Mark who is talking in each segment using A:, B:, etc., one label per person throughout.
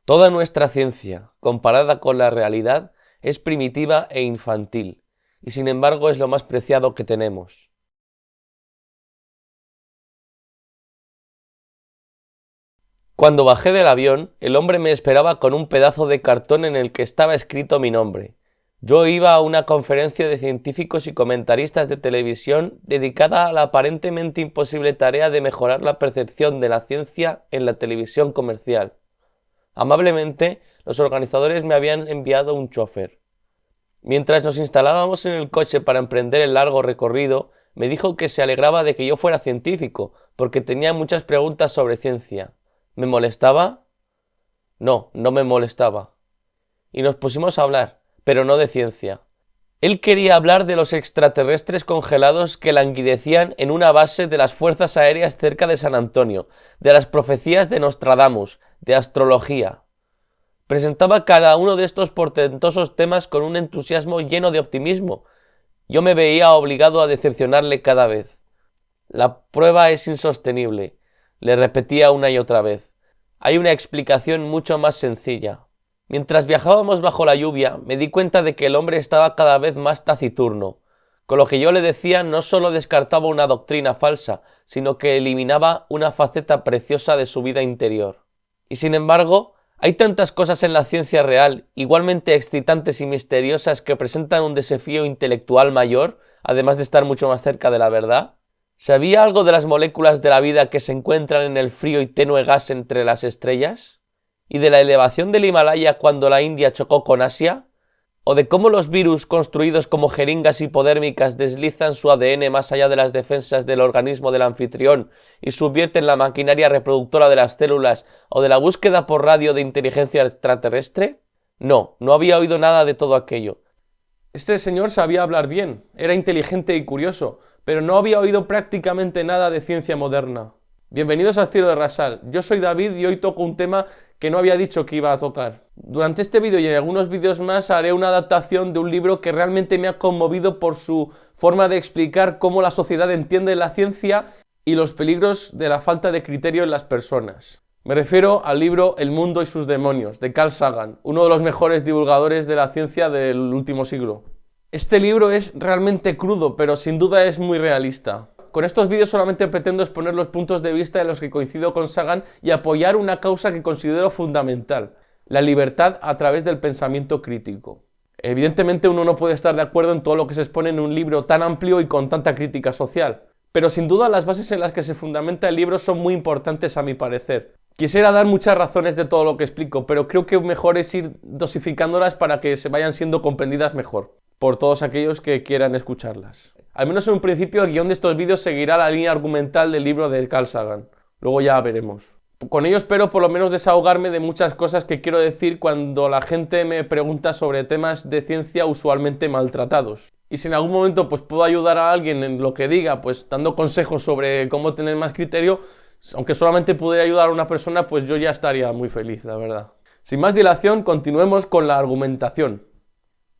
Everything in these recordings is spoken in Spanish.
A: Toda nuestra ciencia, comparada con la realidad, es primitiva e infantil, y sin embargo es lo más preciado que tenemos. Cuando bajé del avión, el hombre me esperaba con un pedazo de cartón en el que estaba escrito mi nombre. Yo iba a una conferencia de científicos y comentaristas de televisión dedicada a la aparentemente imposible tarea de mejorar la percepción de la ciencia en la televisión comercial. Amablemente, los organizadores me habían enviado un chofer. Mientras nos instalábamos en el coche para emprender el largo recorrido, me dijo que se alegraba de que yo fuera científico, porque tenía muchas preguntas sobre ciencia. ¿Me molestaba? No, no me molestaba. Y nos pusimos a hablar, pero no de ciencia. Él quería hablar de los extraterrestres congelados que languidecían en una base de las fuerzas aéreas cerca de San Antonio, de las profecías de Nostradamus, de astrología. Presentaba cada uno de estos portentosos temas con un entusiasmo lleno de optimismo. Yo me veía obligado a decepcionarle cada vez. La prueba es insostenible, le repetía una y otra vez. Hay una explicación mucho más sencilla. Mientras viajábamos bajo la lluvia, me di cuenta de que el hombre estaba cada vez más taciturno. Con lo que yo le decía no solo descartaba una doctrina falsa, sino que eliminaba una faceta preciosa de su vida interior. Y sin embargo, hay tantas cosas en la ciencia real, igualmente excitantes y misteriosas, que presentan un desafío intelectual mayor, además de estar mucho más cerca de la verdad. ¿Sabía algo de las moléculas de la vida que se encuentran en el frío y tenue gas entre las estrellas? ¿Y de la elevación del Himalaya cuando la India chocó con Asia? ¿O de cómo los virus construidos como jeringas hipodérmicas deslizan su ADN más allá de las defensas del organismo del anfitrión y subvierten la maquinaria reproductora de las células, o de la búsqueda por radio de inteligencia extraterrestre? No, no había oído nada de todo aquello. Este señor sabía hablar bien, era inteligente y curioso, pero no había oído prácticamente nada de ciencia moderna. Bienvenidos al Cielo de Rasal, yo soy David y hoy toco un tema que no había dicho que iba a tocar. Durante este vídeo y en algunos vídeos más haré una adaptación de un libro que realmente me ha conmovido por su forma de explicar cómo la sociedad entiende la ciencia y los peligros de la falta de criterio en las personas. Me refiero al libro El mundo y sus demonios, de Carl Sagan, uno de los mejores divulgadores de la ciencia del último siglo. Este libro es realmente crudo, pero sin duda es muy realista. Con estos vídeos solamente pretendo exponer los puntos de vista en los que coincido con Sagan y apoyar una causa que considero fundamental: la libertad a través del pensamiento crítico. Evidentemente uno no puede estar de acuerdo en todo lo que se expone en un libro tan amplio y con tanta crítica social, pero sin duda las bases en las que se fundamenta el libro son muy importantes a mi parecer. Quisiera dar muchas razones de todo lo que explico, pero creo que mejor es ir dosificándolas para que se vayan siendo comprendidas mejor por todos aquellos que quieran escucharlas. Al menos en un principio el guión de estos vídeos seguirá la línea argumental del libro de Carl Sagan. Luego ya veremos. Con ello espero por lo menos desahogarme de muchas cosas que quiero decir cuando la gente me pregunta sobre temas de ciencia usualmente maltratados. Y si en algún momento pues puedo ayudar a alguien en lo que diga, pues dando consejos sobre cómo tener más criterio, aunque solamente pudiera ayudar a una persona, pues yo ya estaría muy feliz, la verdad. Sin más dilación, continuemos con la argumentación.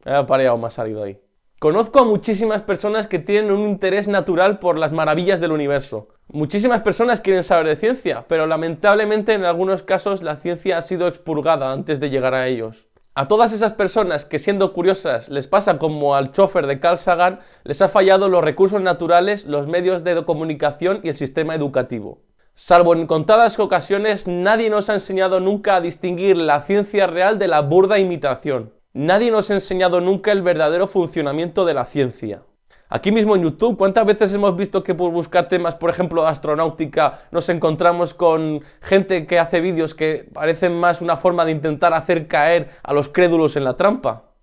A: Pareado me ha salido ahí. Conozco a muchísimas personas que tienen un interés natural por las maravillas del universo. Muchísimas personas quieren saber de ciencia, pero lamentablemente en algunos casos la ciencia ha sido expurgada antes de llegar a ellos. A todas esas personas que, siendo curiosas, les pasa como al chofer de Carl Sagan, les ha fallado los recursos naturales, los medios de comunicación y el sistema educativo. Salvo en contadas ocasiones, nadie nos ha enseñado nunca a distinguir la ciencia real de la burda imitación. Nadie nos ha enseñado nunca el verdadero funcionamiento de la ciencia. Aquí mismo en YouTube, ¿cuántas veces hemos visto que por buscar temas, por ejemplo, de astronáutica, nos encontramos con gente que hace vídeos que parecen más una forma de intentar hacer caer a los crédulos en la trampa?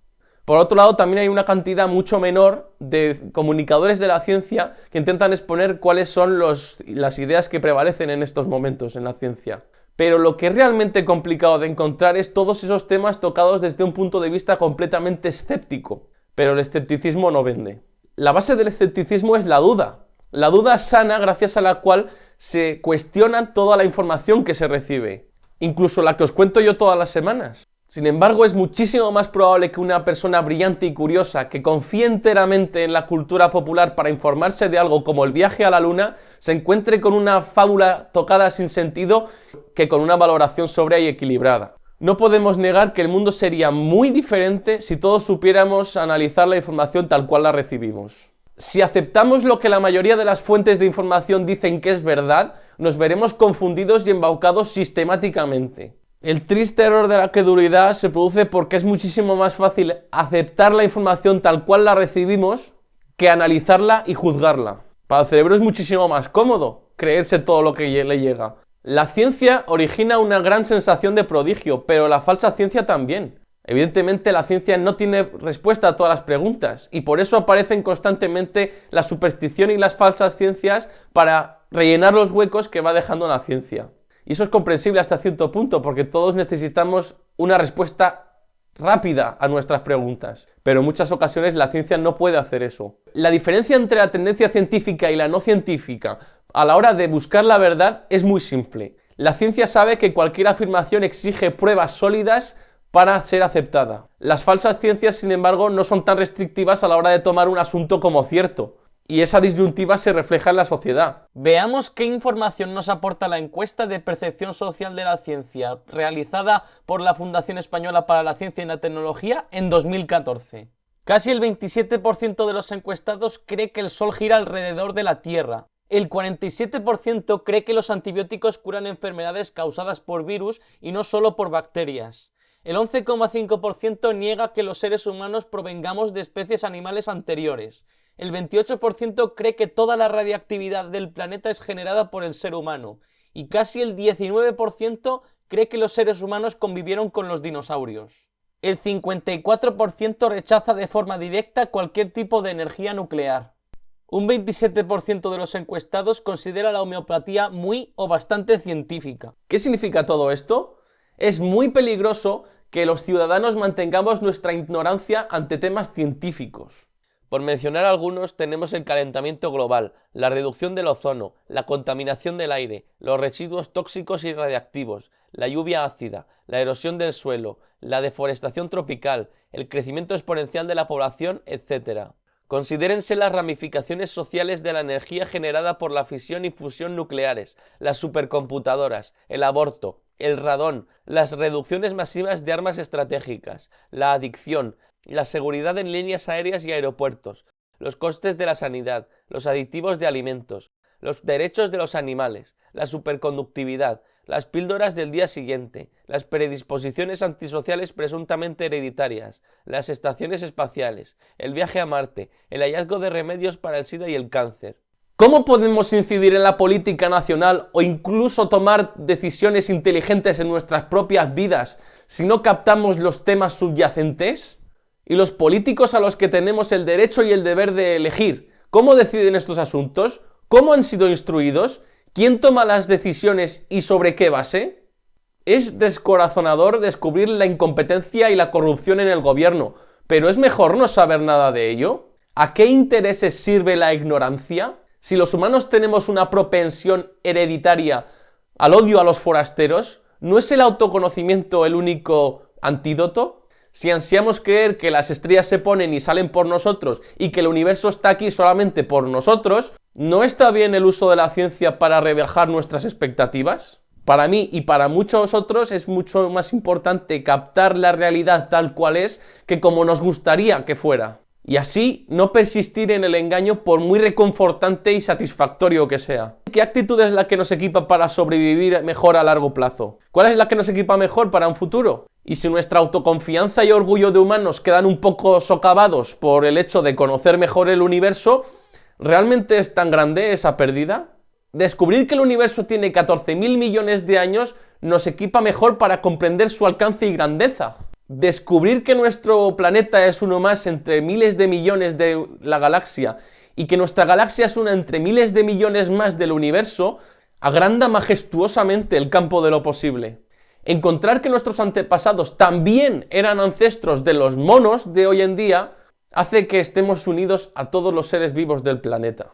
A: Por otro lado, también hay una cantidad mucho menor de comunicadores de la ciencia que intentan exponer cuáles son las ideas que prevalecen en estos momentos en la ciencia. Pero lo que es realmente complicado de encontrar es todos esos temas tocados desde un punto de vista completamente escéptico. Pero el escepticismo no vende. La base del escepticismo es la duda sana gracias a la cual se cuestiona toda la información que se recibe, incluso la que os cuento yo todas las semanas. Sin embargo, es muchísimo más probable que una persona brillante y curiosa que confíe enteramente en la cultura popular para informarse de algo como el viaje a la luna se encuentre con una fábula tocada sin sentido que con una valoración sobria y equilibrada. No podemos negar que el mundo sería muy diferente si todos supiéramos analizar la información tal cual la recibimos. Si aceptamos lo que la mayoría de las fuentes de información dicen que es verdad, nos veremos confundidos y embaucados sistemáticamente. El triste error de la credulidad se produce porque es muchísimo más fácil aceptar la información tal cual la recibimos que analizarla y juzgarla. Para el cerebro es muchísimo más cómodo creerse todo lo que le llega. La ciencia origina una gran sensación de prodigio, pero la falsa ciencia también. Evidentemente la ciencia no tiene respuesta a todas las preguntas y por eso aparecen constantemente la superstición y las falsas ciencias para rellenar los huecos que va dejando la ciencia. Y eso es comprensible hasta cierto punto porque todos necesitamos una respuesta rápida a nuestras preguntas, pero en muchas ocasiones la ciencia no puede hacer eso. La diferencia entre la tendencia científica y la no científica a la hora de buscar la verdad es muy simple. La ciencia sabe que cualquier afirmación exige pruebas sólidas para ser aceptada. Las falsas ciencias, sin embargo, no son tan restrictivas a la hora de tomar un asunto como cierto, y esa disyuntiva se refleja en la sociedad. Veamos qué información nos aporta la encuesta de percepción social de la ciencia, realizada por la Fundación Española para la Ciencia y la Tecnología en 2014. Casi el 27% de los encuestados cree que el Sol gira alrededor de la Tierra. El 47% cree que los antibióticos curan enfermedades causadas por virus y no solo por bacterias. El 11,5% niega que los seres humanos provengamos de especies animales anteriores. El 28% cree que toda la radiactividad del planeta es generada por el ser humano. Y casi el 19% cree que los seres humanos convivieron con los dinosaurios. El 54% rechaza de forma directa cualquier tipo de energía nuclear. Un 27% de los encuestados considera la homeopatía muy o bastante científica. ¿Qué significa todo esto? Es muy peligroso que los ciudadanos mantengamos nuestra ignorancia ante temas científicos. Por mencionar algunos, tenemos el calentamiento global, la reducción del ozono, la contaminación del aire, los residuos tóxicos y radiactivos, la lluvia ácida, la erosión del suelo, la deforestación tropical, el crecimiento exponencial de la población, etc. Considérense las ramificaciones sociales de la energía generada por la fisión y fusión nucleares, las supercomputadoras, el aborto, el radón, las reducciones masivas de armas estratégicas, la adicción, la seguridad en líneas aéreas y aeropuertos, los costes de la sanidad, los aditivos de alimentos, los derechos de los animales, la superconductividad, las píldoras del día siguiente, las predisposiciones antisociales presuntamente hereditarias, las estaciones espaciales, el viaje a Marte, el hallazgo de remedios para el SIDA y el cáncer. ¿Cómo podemos incidir en la política nacional o incluso tomar decisiones inteligentes en nuestras propias vidas si no captamos los temas subyacentes? ¿Y los políticos a los que tenemos el derecho y el deber de elegir? ¿Cómo deciden estos asuntos? ¿Cómo han sido instruidos? ¿Quién toma las decisiones y sobre qué base? Es descorazonador descubrir la incompetencia y la corrupción en el gobierno, pero ¿es mejor no saber nada de ello? ¿A qué intereses sirve la ignorancia? Si los humanos tenemos una propensión hereditaria al odio a los forasteros, ¿no es el autoconocimiento el único antídoto? Si ansiamos creer que las estrellas se ponen y salen por nosotros y que el universo está aquí solamente por nosotros, ¿no está bien el uso de la ciencia para rebajar nuestras expectativas? Para mí y para muchos otros es mucho más importante captar la realidad tal cual es que como nos gustaría que fuera. Y así no persistir en el engaño por muy reconfortante y satisfactorio que sea. ¿Qué actitud es la que nos equipa para sobrevivir mejor a largo plazo? ¿Cuál es la que nos equipa mejor para un futuro? Y si nuestra autoconfianza y orgullo de humanos quedan un poco socavados por el hecho de conocer mejor el universo, ¿realmente es tan grande esa pérdida? Descubrir que el universo tiene 14.000 millones de años nos equipa mejor para comprender su alcance y grandeza. Descubrir que nuestro planeta es uno más entre miles de millones de la galaxia y que nuestra galaxia es una entre miles de millones más del universo agranda majestuosamente el campo de lo posible. Encontrar que nuestros antepasados también eran ancestros de los monos de hoy en día hace que estemos unidos a todos los seres vivos del planeta.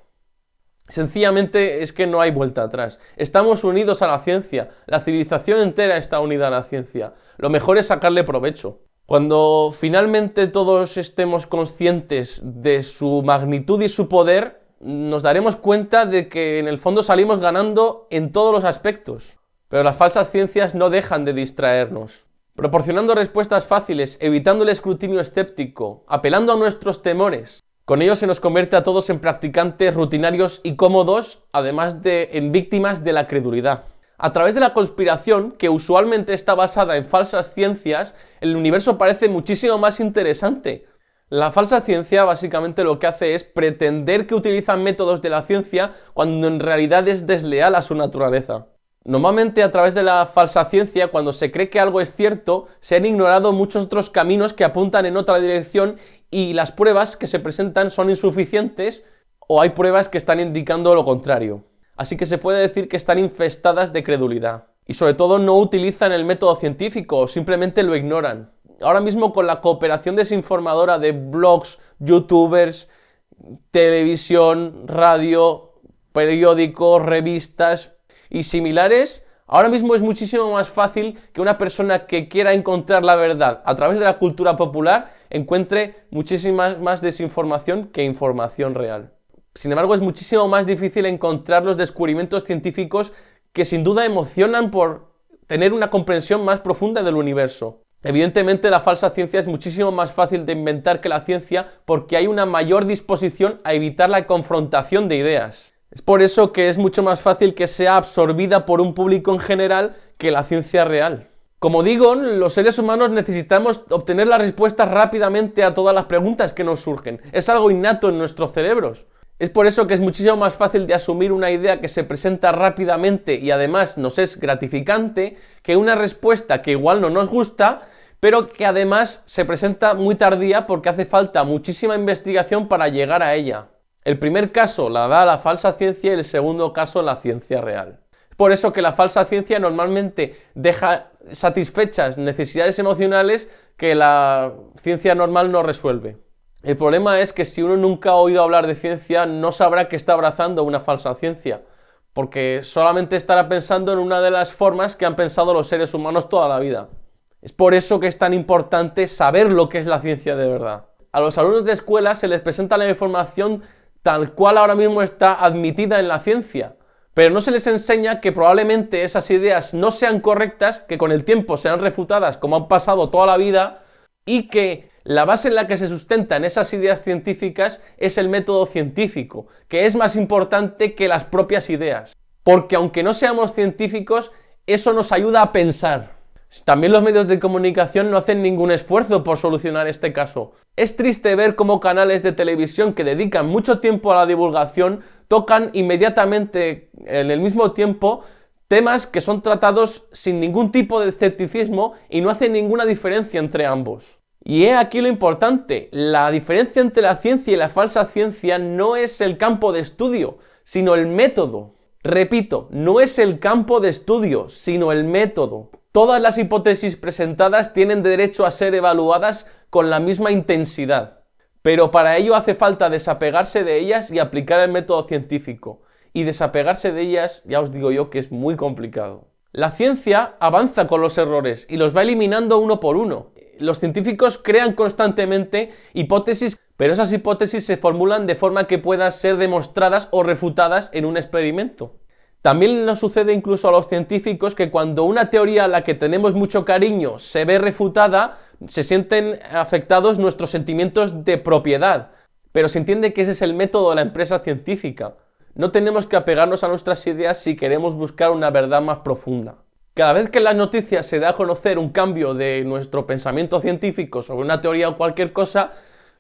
A: Sencillamente es que no hay vuelta atrás. Estamos unidos a la ciencia, la civilización entera está unida a la ciencia. Lo mejor es sacarle provecho. Cuando finalmente todos estemos conscientes de su magnitud y su poder, nos daremos cuenta de que en el fondo salimos ganando en todos los aspectos. Pero las falsas ciencias no dejan de distraernos. proporcionando respuestas fáciles, evitando el escrutinio escéptico, apelando a nuestros temores. Con ello se nos convierte a todos en practicantes rutinarios y cómodos, además de en víctimas de la credulidad. A través de la conspiración, que usualmente está basada en falsas ciencias, el universo parece muchísimo más interesante. La falsa ciencia básicamente lo que hace es pretender que utilizan métodos de la ciencia cuando en realidad es desleal a su naturaleza. Normalmente a través de la falsa ciencia, cuando se cree que algo es cierto, se han ignorado muchos otros caminos que apuntan en otra dirección y las pruebas que se presentan son insuficientes o hay pruebas que están indicando lo contrario. Así que se puede decir que están infestadas de credulidad. Y sobre todo no utilizan el método científico o simplemente lo ignoran. Ahora mismo con la cooperación desinformadora de blogs, youtubers, televisión, radio, periódicos, revistas y similares, ahora mismo es muchísimo más fácil que una persona que quiera encontrar la verdad a través de la cultura popular encuentre muchísima más desinformación que información real. Sin embargo, es muchísimo más difícil encontrar los descubrimientos científicos que sin duda emocionan por tener una comprensión más profunda del universo. Evidentemente, la falsa ciencia es muchísimo más fácil de inventar que la ciencia porque hay una mayor disposición a evitar la confrontación de ideas. Es por eso que es mucho más fácil que sea absorbida por un público en general que la ciencia real. Como digo, los seres humanos necesitamos obtener las respuestas rápidamente a todas las preguntas que nos surgen. Es algo innato en nuestros cerebros. Es por eso que es muchísimo más fácil de asumir una idea que se presenta rápidamente y además nos es gratificante que una respuesta que igual no nos gusta, pero que además se presenta muy tardía porque hace falta muchísima investigación para llegar a ella. El primer caso la da la falsa ciencia y el segundo caso la ciencia real. Es por eso que la falsa ciencia normalmente deja satisfechas necesidades emocionales que la ciencia normal no resuelve. El problema es que si uno nunca ha oído hablar de ciencia, no sabrá que está abrazando una falsa ciencia, porque solamente estará pensando en una de las formas que han pensado los seres humanos toda la vida. Es por eso que es tan importante saber lo que es la ciencia de verdad. A los alumnos de escuela se les presenta la información tal cual ahora mismo está admitida en la ciencia, pero no se les enseña que probablemente esas ideas no sean correctas, que con el tiempo serán refutadas como han pasado toda la vida y que la base en la que se sustentan esas ideas científicas es el método científico, que es más importante que las propias ideas. Porque aunque no seamos científicos, eso nos ayuda a pensar. También los medios de comunicación no hacen ningún esfuerzo por solucionar este caso. Es triste ver cómo canales de televisión que dedican mucho tiempo a la divulgación tocan inmediatamente, en el mismo tiempo, temas que son tratados sin ningún tipo de escepticismo y no hacen ninguna diferencia entre ambos. Y he aquí lo importante, la diferencia entre la ciencia y la falsa ciencia no es el campo de estudio, sino el método. Repito, no es el campo de estudio, sino el método. Todas las hipótesis presentadas tienen derecho a ser evaluadas con la misma intensidad, pero para ello hace falta desapegarse de ellas y aplicar el método científico. Y desapegarse de ellas, ya os digo yo que es muy complicado. La ciencia avanza con los errores y los va eliminando uno por uno. Los científicos crean constantemente hipótesis, pero esas hipótesis se formulan de forma que puedan ser demostradas o refutadas en un experimento. También nos sucede incluso a los científicos que cuando una teoría a la que tenemos mucho cariño se ve refutada, se sienten afectados nuestros sentimientos de propiedad. Pero se entiende que ese es el método de la empresa científica. No tenemos que apegarnos a nuestras ideas si queremos buscar una verdad más profunda. Cada vez que en las noticias se da a conocer un cambio de nuestro pensamiento científico sobre una teoría o cualquier cosa,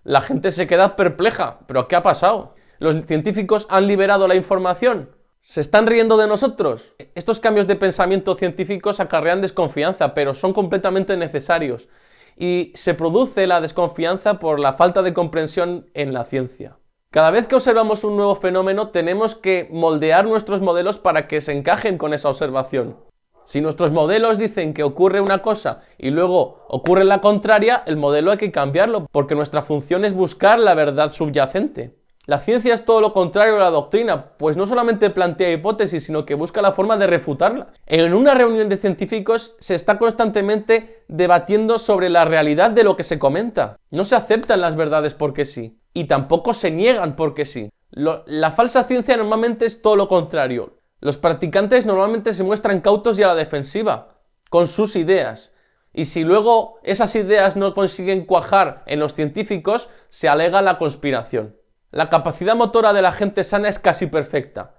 A: la gente se queda perpleja. ¿Pero qué ha pasado? ¿Los científicos han liberado la información? ¿Se están riendo de nosotros? Estos cambios de pensamiento científicos acarrean desconfianza, pero son completamente necesarios. Y se produce la desconfianza por la falta de comprensión en la ciencia. Cada vez que observamos un nuevo fenómeno, tenemos que moldear nuestros modelos para que se encajen con esa observación. Si nuestros modelos dicen que ocurre una cosa y luego ocurre la contraria, el modelo hay que cambiarlo, porque nuestra función es buscar la verdad subyacente. La ciencia es todo lo contrario a la doctrina, pues no solamente plantea hipótesis, sino que busca la forma de refutarlas. En una reunión de científicos se está constantemente debatiendo sobre la realidad de lo que se comenta. No se aceptan las verdades porque sí, y tampoco se niegan porque sí. La falsa ciencia normalmente es todo lo contrario. Los practicantes normalmente se muestran cautos y a la defensiva con sus ideas. Y si luego esas ideas no consiguen cuajar en los científicos, se alega la conspiración. La capacidad motora de la gente sana es casi perfecta.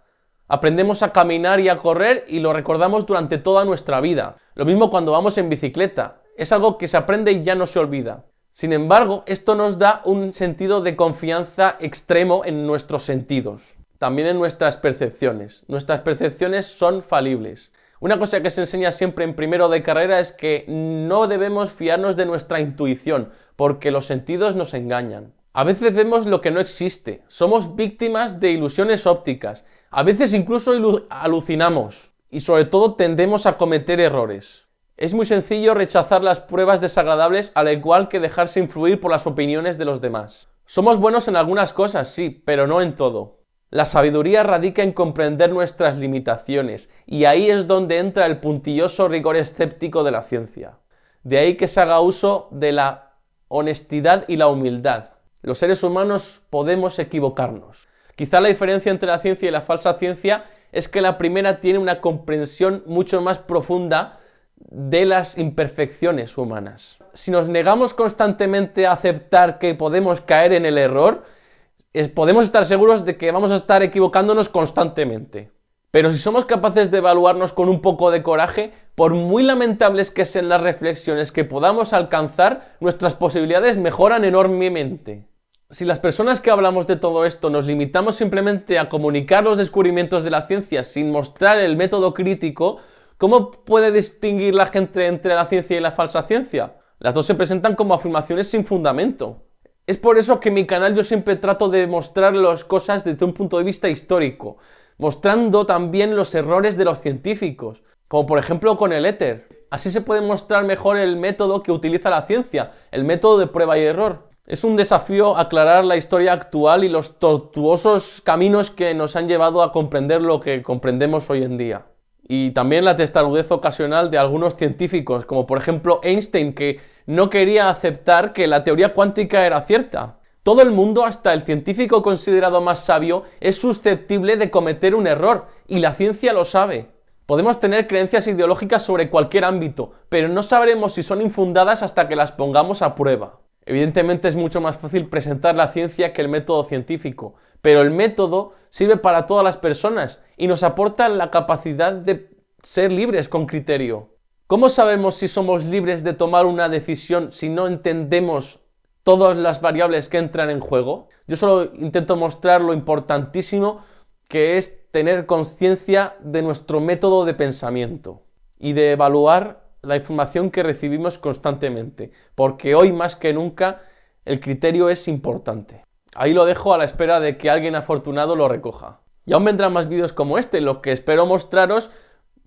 A: Aprendemos a caminar y a correr y lo recordamos durante toda nuestra vida. Lo mismo cuando vamos en bicicleta. Es algo que se aprende y ya no se olvida. Sin embargo, esto nos da un sentido de confianza extremo en nuestros sentidos. También en nuestras percepciones. Nuestras percepciones son falibles. Una cosa que se enseña siempre en primero de carrera es que no debemos fiarnos de nuestra intuición, porque los sentidos nos engañan. A veces vemos lo que no existe, somos víctimas de ilusiones ópticas, a veces incluso alucinamos y sobre todo tendemos a cometer errores. Es muy sencillo rechazar las pruebas desagradables al igual que dejarse influir por las opiniones de los demás. Somos buenos en algunas cosas, sí, pero no en todo. La sabiduría radica en comprender nuestras limitaciones, y ahí es donde entra el puntilloso rigor escéptico de la ciencia. De ahí que se haga uso de la honestidad y la humildad. Los seres humanos podemos equivocarnos. Quizá la diferencia entre la ciencia y la falsa ciencia es que la primera tiene una comprensión mucho más profunda de las imperfecciones humanas. Si nos negamos constantemente a aceptar que podemos caer en el error, podemos estar seguros de que vamos a estar equivocándonos constantemente. Pero si somos capaces de evaluarnos con un poco de coraje, por muy lamentables que sean las reflexiones que podamos alcanzar, nuestras posibilidades mejoran enormemente. Si las personas que hablamos de todo esto nos limitamos simplemente a comunicar los descubrimientos de la ciencia sin mostrar el método crítico, ¿cómo puede distinguir la gente entre la ciencia y la falsa ciencia? Las dos se presentan como afirmaciones sin fundamento. Es por eso que en mi canal yo siempre trato de mostrar las cosas desde un punto de vista histórico, mostrando también los errores de los científicos, como por ejemplo con el éter. Así se puede mostrar mejor el método que utiliza la ciencia, el método de prueba y error. Es un desafío aclarar la historia actual y los tortuosos caminos que nos han llevado a comprender lo que comprendemos hoy en día. Y también la testarudez ocasional de algunos científicos, como por ejemplo Einstein, que no quería aceptar que la teoría cuántica era cierta. Todo el mundo, hasta el científico considerado más sabio, es susceptible de cometer un error, y la ciencia lo sabe. Podemos tener creencias ideológicas sobre cualquier ámbito, pero no sabremos si son infundadas hasta que las pongamos a prueba. Evidentemente es mucho más fácil presentar la ciencia que el método científico, pero el método sirve para todas las personas y nos aporta la capacidad de ser libres con criterio. ¿Cómo sabemos si somos libres de tomar una decisión si no entendemos todas las variables que entran en juego? Yo solo intento mostrar lo importantísimo que es tener conciencia de nuestro método de pensamiento y de evaluar la información que recibimos constantemente, porque hoy más que nunca el criterio es importante. Ahí lo dejo a la espera de que alguien afortunado lo recoja. Y aún vendrán más vídeos como este, en los que espero mostraros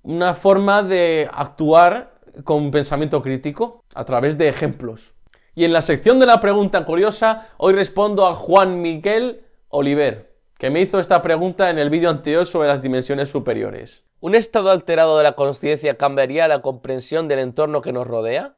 A: una forma de actuar con pensamiento crítico a través de ejemplos. Y en la sección de la pregunta curiosa, hoy respondo a Juan Miguel Oliver, que me hizo esta pregunta en el vídeo anterior sobre las dimensiones superiores. ¿Un estado alterado de la consciencia cambiaría la comprensión del entorno que nos rodea?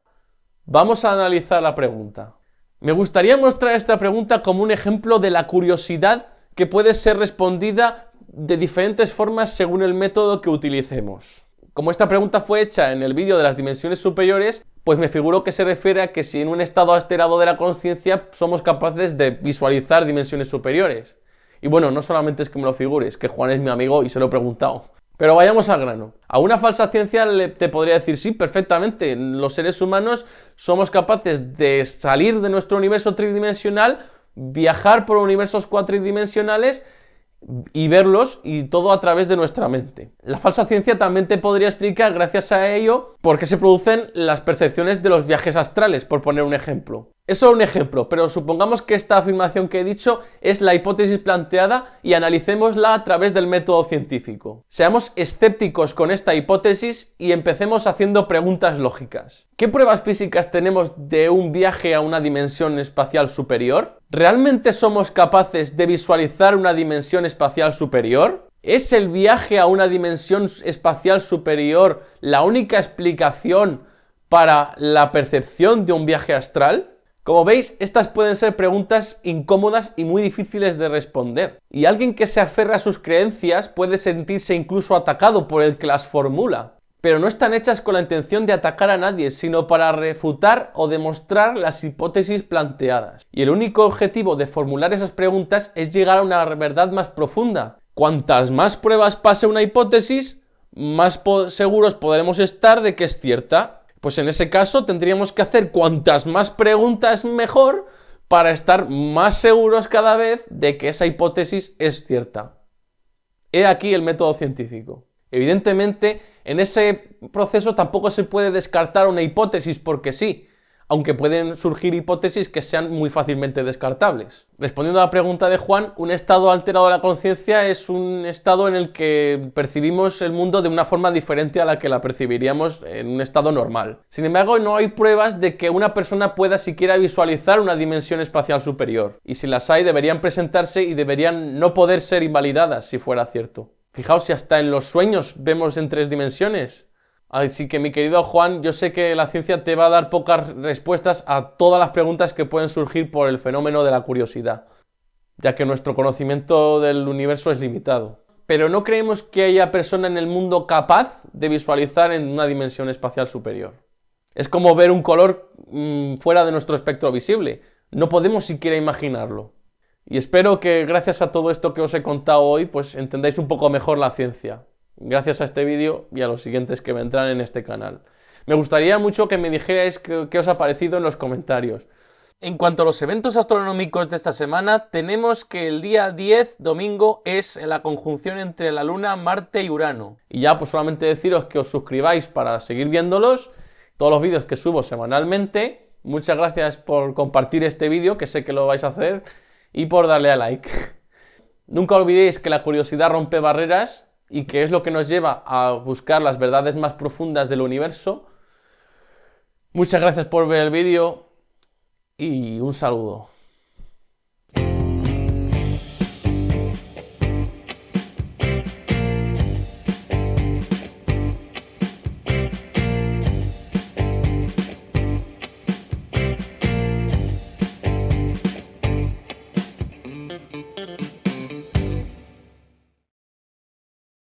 A: Vamos a analizar la pregunta. Me gustaría mostrar esta pregunta como un ejemplo de la curiosidad que puede ser respondida de diferentes formas según el método que utilicemos. Como esta pregunta fue hecha en el vídeo de las dimensiones superiores, pues me figuro que se refiere a que si en un estado alterado de la consciencia somos capaces de visualizar dimensiones superiores. Y bueno, no solamente es que me lo figure, es que Juan es mi amigo y se lo he preguntado. Pero vayamos al grano. A una falsa ciencia te podría decir, sí, perfectamente, los seres humanos somos capaces de salir de nuestro universo tridimensional, viajar por universos cuatridimensionales y verlos, y todo a través de nuestra mente. La falsa ciencia también te podría explicar, gracias a ello, por qué se producen las percepciones de los viajes astrales, por poner un ejemplo. Es solo un ejemplo, pero supongamos que esta afirmación que he dicho es la hipótesis planteada y analicémosla a través del método científico. Seamos escépticos con esta hipótesis y empecemos haciendo preguntas lógicas. ¿Qué pruebas físicas tenemos de un viaje a una dimensión espacial superior? ¿Realmente somos capaces de visualizar una dimensión espacial superior? ¿Es el viaje a una dimensión espacial superior la única explicación para la percepción de un viaje astral? Como veis, estas pueden ser preguntas incómodas y muy difíciles de responder. Y alguien que se aferra a sus creencias puede sentirse incluso atacado por el que las formula. pero no están hechas con la intención de atacar a nadie, sino para refutar o demostrar las hipótesis planteadas. Y el único objetivo de formular esas preguntas es llegar a una verdad más profunda. Cuantas más pruebas pase una hipótesis, más seguros podremos estar de que es cierta. Pues en ese caso tendríamos que hacer cuantas más preguntas mejor para estar más seguros cada vez de que esa hipótesis es cierta. He aquí el método científico. Evidentemente, en ese proceso tampoco se puede descartar una hipótesis porque sí, aunque pueden surgir hipótesis que sean muy fácilmente descartables. Respondiendo a la pregunta de Juan, un estado alterado de la conciencia es un estado en el que percibimos el mundo de una forma diferente a la que la percibiríamos en un estado normal. Sin embargo, no hay pruebas de que una persona pueda siquiera visualizar una dimensión espacial superior. Y si las hay, deberían presentarse y deberían no poder ser invalidadas si fuera cierto. Fijaos si hasta en los sueños vemos en 3 dimensiones. Así que mi querido Juan, yo sé que la ciencia te va a dar pocas respuestas a todas las preguntas que pueden surgir por el fenómeno de la curiosidad, ya que nuestro conocimiento del universo es limitado. Pero no creemos que haya persona en el mundo capaz de visualizar en una dimensión espacial superior. Es como ver un color fuera de nuestro espectro visible. No podemos siquiera imaginarlo. Y espero que gracias a todo esto que os he contado hoy, pues entendáis un poco mejor la ciencia. Gracias a este vídeo y a los siguientes que vendrán en este canal. Me gustaría mucho que me dijerais qué os ha parecido en los comentarios. En cuanto a los eventos astronómicos de esta semana, tenemos que el día 10, domingo, es la conjunción entre la Luna, Marte y Urano. Y ya pues solamente deciros que os suscribáis para seguir viéndolos, todos los vídeos que subo semanalmente. Muchas gracias por compartir este vídeo, que sé que lo vais a hacer, y por darle a like. Nunca olvidéis que la curiosidad rompe barreras y que es lo que nos lleva a buscar las verdades más profundas del universo. Muchas gracias por ver el vídeo y un saludo.